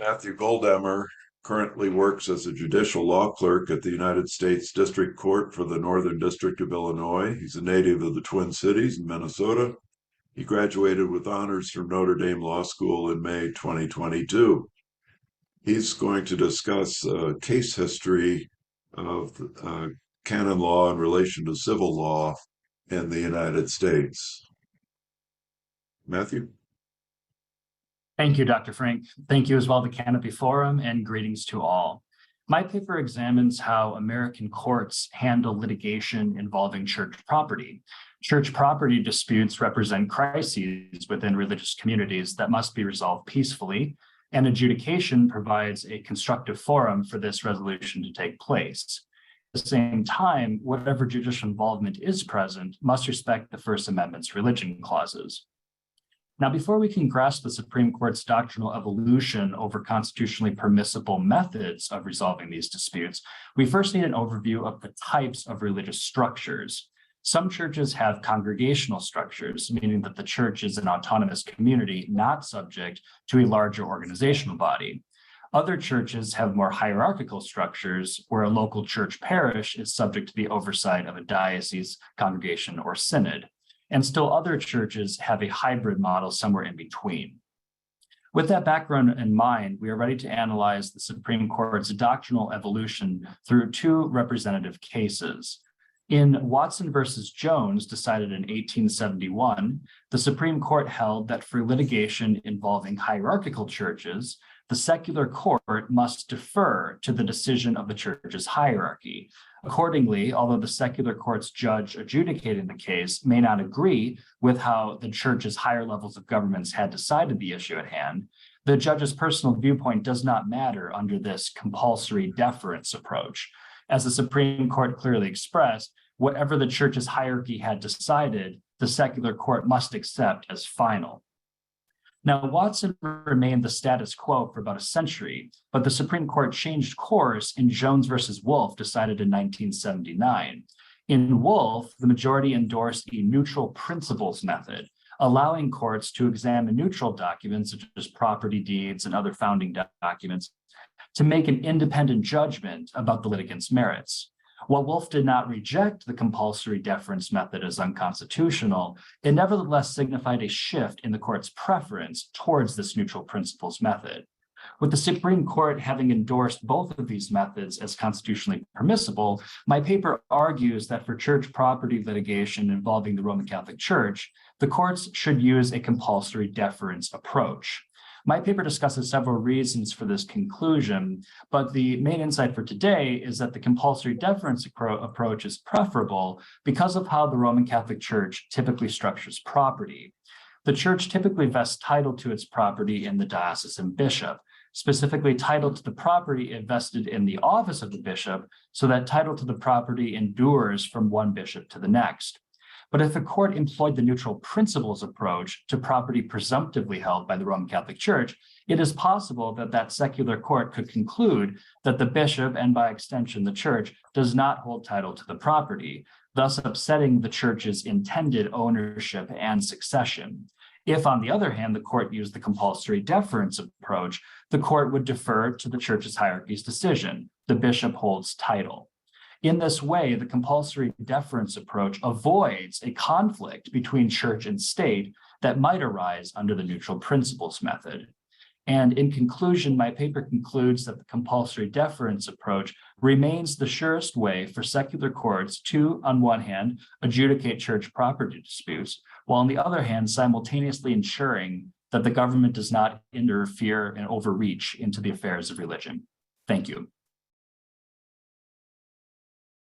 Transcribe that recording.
Matthew Goldammer currently works as a judicial law clerk at the United States District Court for the Northern District of Illinois. He's a native of the Twin Cities in Minnesota. He graduated with honors from Notre Dame Law School in May 2022. He's going to discuss case history of canon law in relation to civil law in the United States. Matthew? Thank you, Dr. Frank. Thank you as well to Canopy Forum, and greetings to all. My paper examines how American courts handle litigation involving church property. Church property disputes represent crises within religious communities that must be resolved peacefully, and adjudication provides a constructive forum for this resolution to take place. At the same time, whatever judicial involvement is present must respect the First Amendment's religion clauses. Now, before we can grasp the Supreme Court's doctrinal evolution over constitutionally permissible methods of resolving these disputes, we first need an overview of the types of religious structures. Some churches have congregational structures, meaning that the church is an autonomous community not subject to a larger organizational body. Other churches have more hierarchical structures where a local church parish is subject to the oversight of a diocese, congregation, or synod. And still other churches have a hybrid model somewhere in between. With that background in mind, we are ready to analyze the Supreme Court's doctrinal evolution through two representative cases. In Watson versus Jones, decided in 1871, the Supreme Court held that for litigation involving hierarchical churches, the secular court must defer to the decision of the church's hierarchy. Accordingly, although the secular court's judge adjudicating the case may not agree with how the church's higher levels of governments had decided the issue at hand, the judge's personal viewpoint does not matter under this compulsory deference approach. As the Supreme Court clearly expressed, whatever the church's hierarchy had decided, the secular court must accept as final. Now, Watson remained the status quo for about a century, but the Supreme Court changed course in Jones versus Wolfe, decided in 1979. In Wolfe, the majority endorsed a neutral principles method, allowing courts to examine neutral documents such as property deeds and other founding documents to make an independent judgment about the litigant's merits. While Wolfe did not reject the compulsory deference method as unconstitutional, it nevertheless signified a shift in the court's preference towards this neutral principles method. With the Supreme Court having endorsed both of these methods as constitutionally permissible, my paper argues that for church property litigation involving the Roman Catholic Church, the courts should use a compulsory deference approach. My paper discusses several reasons for this conclusion, but the main insight for today is that the compulsory deference approach is preferable because of how the Roman Catholic Church typically structures property. The church typically vests title to its property in the diocesan bishop, specifically title to the property invested in the office of the bishop, so that title to the property endures from one bishop to the next. But if a court employed the neutral principles approach to property presumptively held by the Roman Catholic Church, it is possible that that secular court could conclude that the bishop, and by extension the church, does not hold title to the property, thus upsetting the church's intended ownership and succession. If, on the other hand, the court used the compulsory deference approach, the court would defer to the church's hierarchy's decision. The bishop holds title. In this way, the compulsory deference approach avoids a conflict between church and state that might arise under the neutral principles method. And in conclusion, my paper concludes that the compulsory deference approach remains the surest way for secular courts to, on one hand, adjudicate church property disputes, while on the other hand, simultaneously ensuring that the government does not interfere and overreach into the affairs of religion. Thank you.